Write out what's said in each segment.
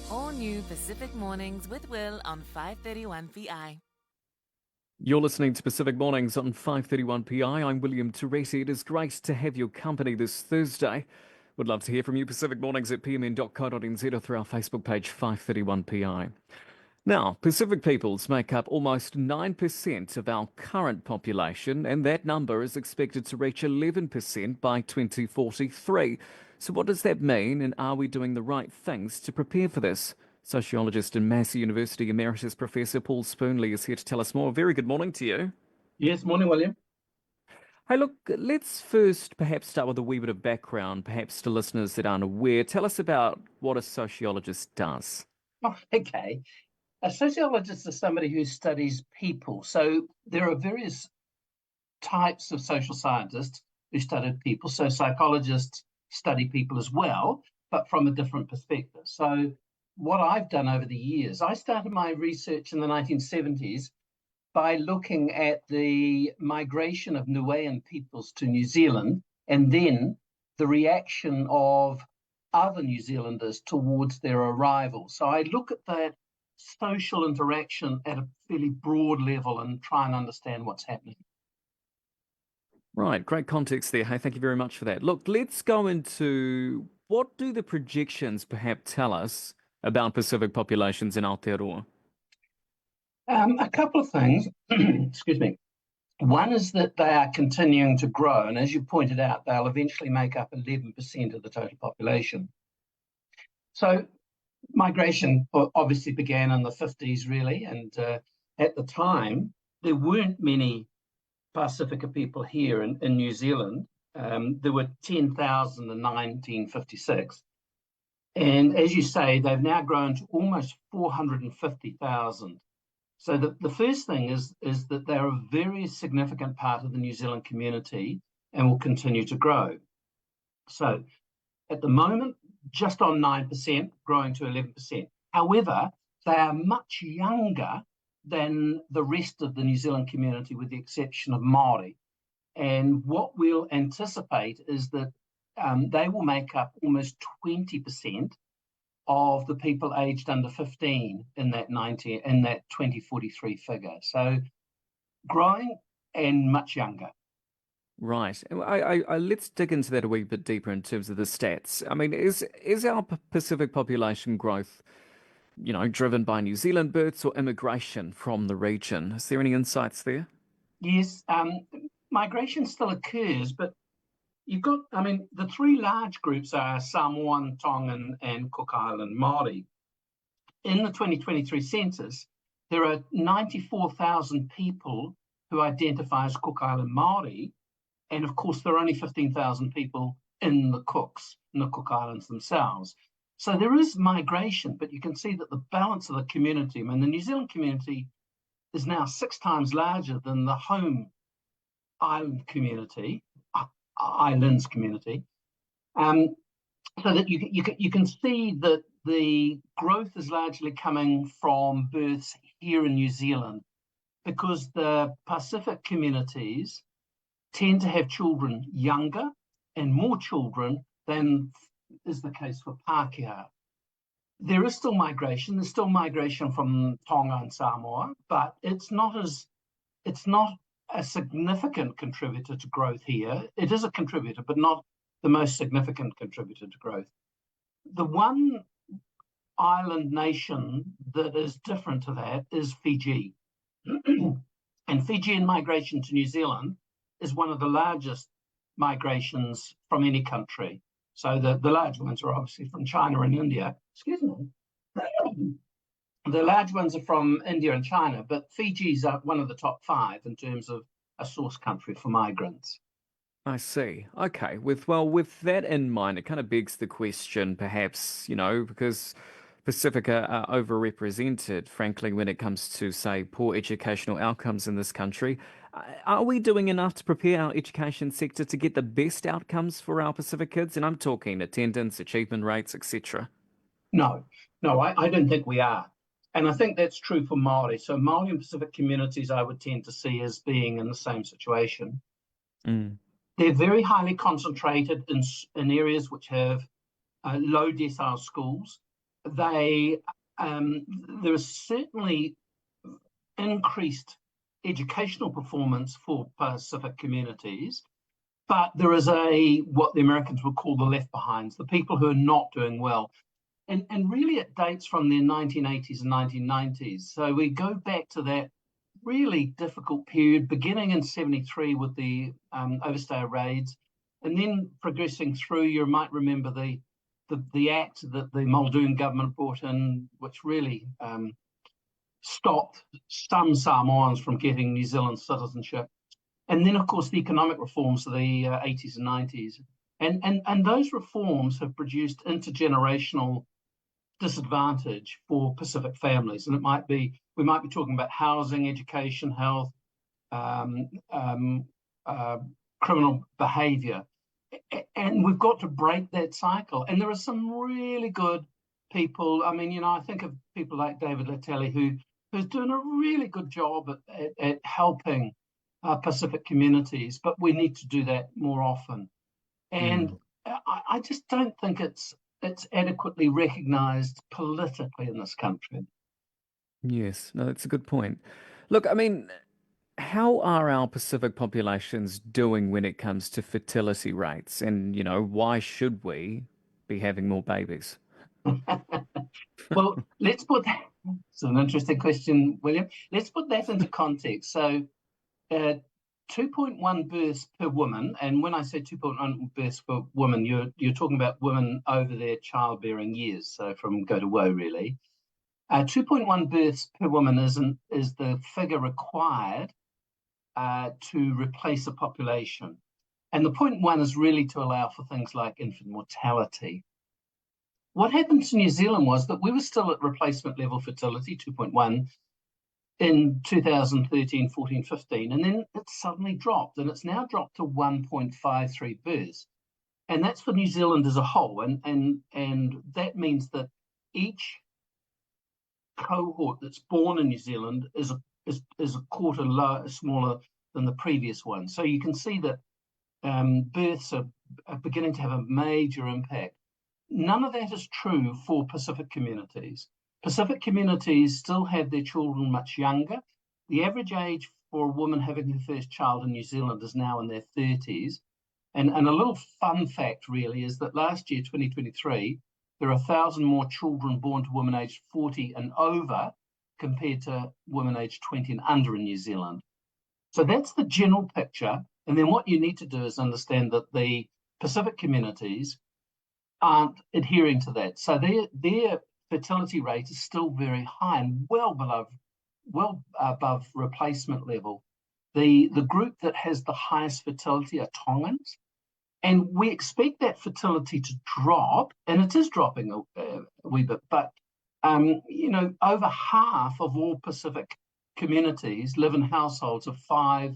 All new Pacific Mornings with Will on 531 PI. You're listening to Pacific Mornings on 531 PI. I'm William Terite. It is great to have your company this Thursday. Would love to hear from you. Pacific Mornings at pmn.co.nz or through our Facebook page 531 PI. Now, Pacific peoples make up almost 9% of our current population, and that number is expected to reach 11% by 2043. So what does that mean, and are we doing the right things to prepare for this? Sociologist and Massey University Emeritus Professor Paul Spoonley is here to tell us more. Very good morning to you. Yes, morning, William. Hey, look, let's first perhaps start with a wee bit of background, perhaps to listeners that aren't aware. Tell us about what a sociologist does. Oh, okay. A sociologist is somebody who studies people. So there are various types of social scientists who study people. So psychologists study people as well, but from a different perspective. So what I've done over the years, I started my research in the 1970s by looking at the migration of Niuean peoples to New Zealand and then the reaction of other New Zealanders towards their arrival. So I look at that social interaction at a fairly broad level and try and understand what's happening. Right, great context there. Hey, thank you very much for that. Look, let's go into what do the projections perhaps tell us about Pacific populations in Aotearoa? A couple of things, excuse me. One is that they are continuing to grow, and as you pointed out, they'll eventually make up 11% of the total population. So migration obviously began in the 50s, really, and at the time, there weren't many Pacifica people here in New Zealand. There were 10,000 in 1956. And as you say, they've now grown to almost 450,000. So the first thing is that they're a very significant part of the New Zealand community and will continue to grow. So at the moment, just on 9%, growing to 11%. However, they are much younger than the rest of the New Zealand community, with the exception of Māori. And what we'll anticipate is that they will make up almost 20% of the people aged under 15 in that 2043 figure. So growing and much younger. Right. Let's dig into that a wee bit deeper in terms of the stats. I mean, is our Pacific population growth, driven by New Zealand births or immigration from the region? Is there any insights there? Yes, migration still occurs, but the three large groups are Samoan, Tongan, and Cook Island Māori. In the 2023 census, there are 94,000 people who identify as Cook Island Māori, and of course, there are only 15,000 people in the Cook Islands themselves. So there is migration, but you can see that the balance of the community, the New Zealand community is now 6 times larger than the home islands community, so that you can see that the growth is largely coming from births here in New Zealand, because the Pacific communities tend to have children younger and more children than is the case for Pākehā. There is still migration. There's still migration from Tonga and Samoa, but it's not a significant contributor to growth here. It is a contributor, but not the most significant contributor to growth. The one island nation that is different to that is Fiji. And Fijian migration to New Zealand is one of the largest migrations from any country. So the large ones are obviously from China and India. Excuse me. The large ones are from India and China, but Fiji's one of the top 5 in terms of a source country for migrants. I see. Okay. With that in mind, it kind of begs the question, perhaps, because Pacifica are overrepresented, frankly, when it comes to, say, poor educational outcomes in this country. Are we doing enough to prepare our education sector to get the best outcomes for our Pacific kids? And I'm talking attendance, achievement rates, etc. No, I don't think we are. And I think that's true for Māori. So Māori and Pacific communities I would tend to see as being in the same situation. Mm. They're very highly concentrated in areas which have low decile schools. there is certainly increased educational performance for Pacific communities, but there is what the Americans would call the left behinds, the people who are not doing well. And really it dates from the 1980s and 1990s. So we go back to that really difficult period, beginning in 73 with the overstay raids, and then progressing through. You might remember the act that the Muldoon government brought in, which really stopped some Samoans from getting New Zealand citizenship. And then, of course, the economic reforms of the 80s and 90s. And those reforms have produced intergenerational disadvantage for Pacific families. And we might be talking about housing, education, health, criminal behavior. And we've got to break that cycle. And there are some really good people. I mean, I think of people like David Latele, who's doing a really good job at helping Pacific communities, but we need to do that more often. And I just don't think it's adequately recognised politically in this country. Yes, no, that's a good point. Look, I mean, how are our Pacific populations doing when it comes to fertility rates? And, why should we be having more babies? Well, let's put that. It's an interesting question, William. Let's put that into context. So, 2.1 births per woman, and when I say 2.1 births per woman, you're talking about women over their childbearing years, so from go to woe, really. 2.1 births per woman is the figure required to replace a population. And the 0.1 is really to allow for things like infant mortality. What happened to New Zealand was that we were still at replacement level fertility, 2.1, in 2013, 14, 15, and then it suddenly dropped, and it's now dropped to 1.53 births. And that's for New Zealand as a whole. And that means that each cohort that's born in New Zealand is a quarter smaller than the previous one. So you can see that births are beginning to have a major impact. None of that is true for Pacific communities. Pacific communities still have their children much younger. The average age for a woman having her first child in New Zealand is now in their 30s. And a little fun fact really is that last year, 2023, there are 1,000 more children born to women aged 40 and over compared to women aged 20 and under in New Zealand. So that's the general picture. And then what you need to do is understand that the Pacific communities aren't adhering to that. So their fertility rate is still very high and well above replacement level. The group that has the highest fertility are Tongans, and we expect that fertility to drop, and it is dropping a wee bit, but over half of all Pacific communities live in households of 5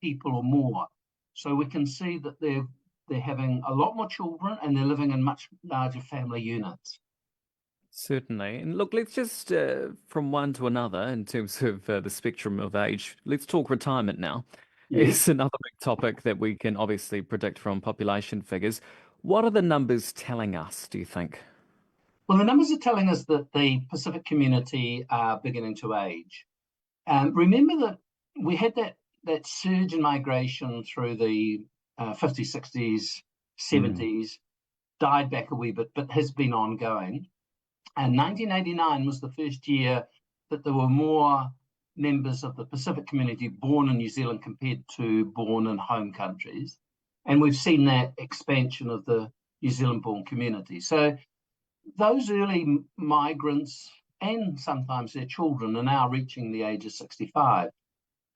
people or more. So we can see that they're having a lot more children and they're living in much larger family units. Certainly. And look, let's just, from one to another, in terms of the spectrum of age, let's talk retirement now. Yes. It's another big topic that we can obviously predict from population figures. What are the numbers telling us, do you think? Well, the numbers are telling us that the Pacific community are beginning to age. Remember that we had that surge in migration through the 50s, 60s, 70s, died back a wee bit, but has been ongoing. And 1989 was the first year that there were more members of the Pacific community born in New Zealand compared to born in home countries. And we've seen that expansion of the New Zealand-born community. So those early migrants and sometimes their children are now reaching the age of 65.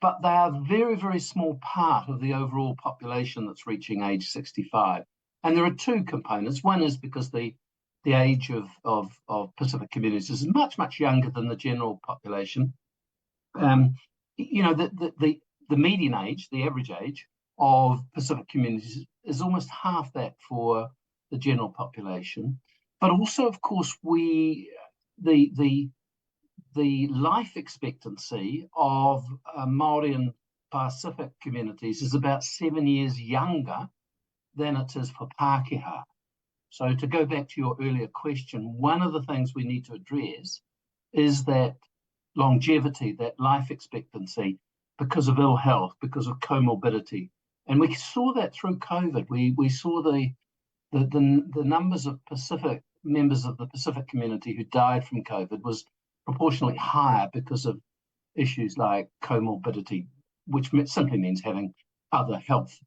But they are a very, very small part of the overall population that's reaching age 65. And there are 2 components. One is because the age of Pacific communities is much, much younger than the general population. The median age, the average age of Pacific communities is almost half that for the general population. But also, of course, the life expectancy of Māori and Pacific communities is about 7 years younger than it is for Pākehā. So to go back to your earlier question, one of the things we need to address is that longevity, that life expectancy, because of ill health, because of comorbidity. And we saw that through COVID. We saw the numbers of members of the Pacific community who died from COVID was proportionally higher because of issues like comorbidity, which simply means having other health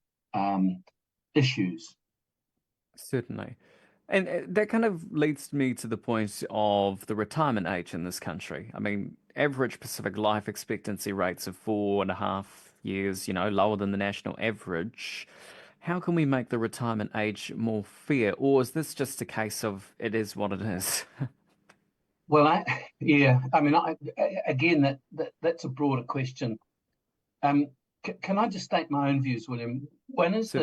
issues. Certainly. And that kind of leads me to the point of the retirement age in this country. I mean, average Pacific life expectancy rates of 4.5 years, lower than the national average. How can we make the retirement age more fair? Or is this just a case of it is what it is? Well, again, that's a broader question. Can I just state my own views, William? One is that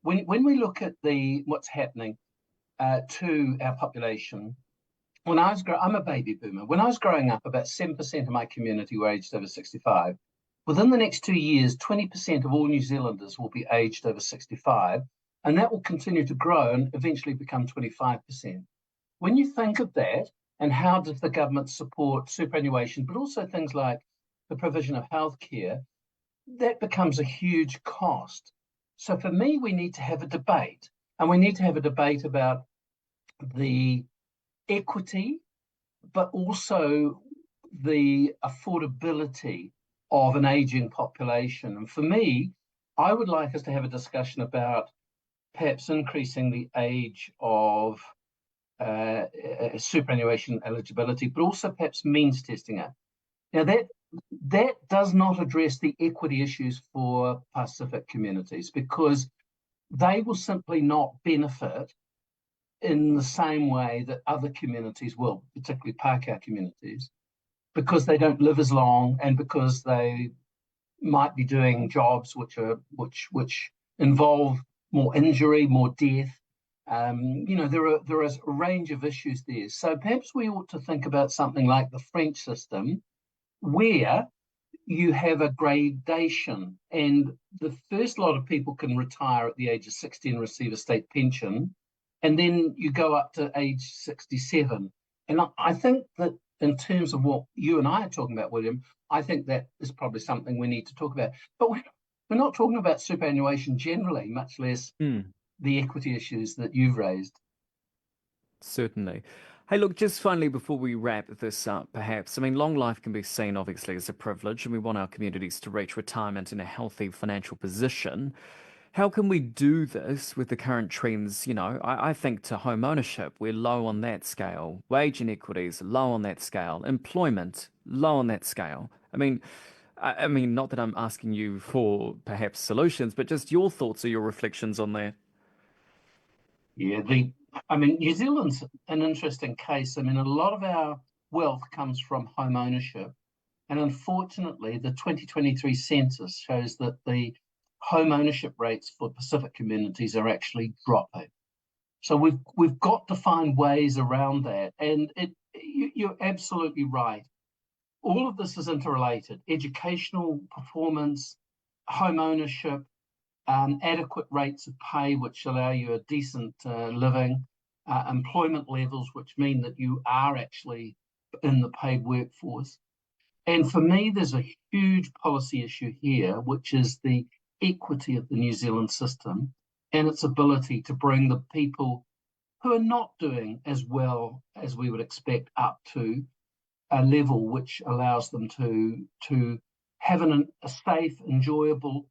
Certainly. when we look at what's happening to our population, I'm a baby boomer. When I was growing up, about 7% of my community were aged over 65. Within the next 2 years, 20% of all New Zealanders will be aged over 65, and that will continue to grow and eventually become 25%. When you think of that, and how does the government support superannuation, but also things like the provision of healthcare, that becomes a huge cost. So for me, we need to have a debate, and we need to have a debate about the equity, but also the affordability of an aging population. And for me, I would like us to have a discussion about perhaps increasing the age of superannuation eligibility, but also perhaps means testing it. Now, that does not address the equity issues for Pacific communities, because they will simply not benefit in the same way that other communities will, particularly Pākehā communities, because they don't live as long and because they might be doing jobs which involve more injury, more death. There is a range of issues there. So perhaps we ought to think about something like the French system, where you have a gradation, and the first lot of people can retire at the age of 60 and receive a state pension, and then you go up to age 67. And I think that in terms of what you and I are talking about, William, I think that is probably something we need to talk about. But we're not talking about superannuation generally, much less the equity issues that you've raised. Certainly. Hey, look, just finally, before we wrap this up, perhaps, I mean, long life can be seen, obviously, as a privilege, and we want our communities to reach retirement in a healthy financial position. How can we do this with the current trends? I think to home ownership, we're low on that scale. Wage inequities, low on that scale. Employment, low on that scale. I mean, not that I'm asking you for perhaps solutions, but just your thoughts or your reflections on that. Yeah, New Zealand's an interesting case. I mean, a lot of our wealth comes from home ownership. And unfortunately, the 2023 census shows that the home ownership rates for Pacific communities are actually dropping. So we've got to find ways around that. And you're absolutely right. All of this is interrelated: educational performance, home ownership, adequate rates of pay, which allow you a decent living, employment levels, which mean that you are actually in the paid workforce. And for me, there's a huge policy issue here, which is the equity of the New Zealand system and its ability to bring the people who are not doing as well as we would expect up to a level which allows them to have a safe, enjoyable,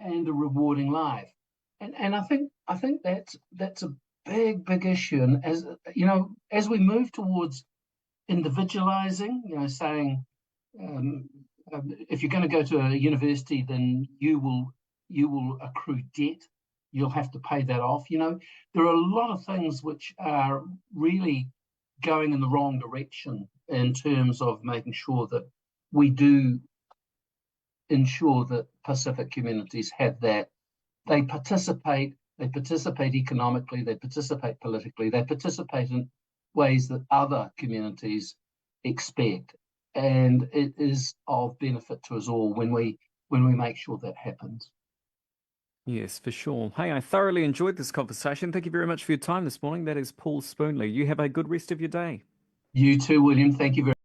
and a rewarding life. And I think that's a big issue. And as we move towards individualizing, saying if you're going to go to a university, then you will accrue debt. You'll have to pay that off. There are a lot of things which are really going in the wrong direction in terms of making sure that we do ensure that Pacific communities have that. They participate economically, they participate politically, they participate in ways that other communities expect. And it is of benefit to us all when we make sure that happens. Yes, for sure. Hey, I thoroughly enjoyed this conversation. Thank you very much for your time this morning. That is Paul Spoonley. You have a good rest of your day. You too, William. Thank you very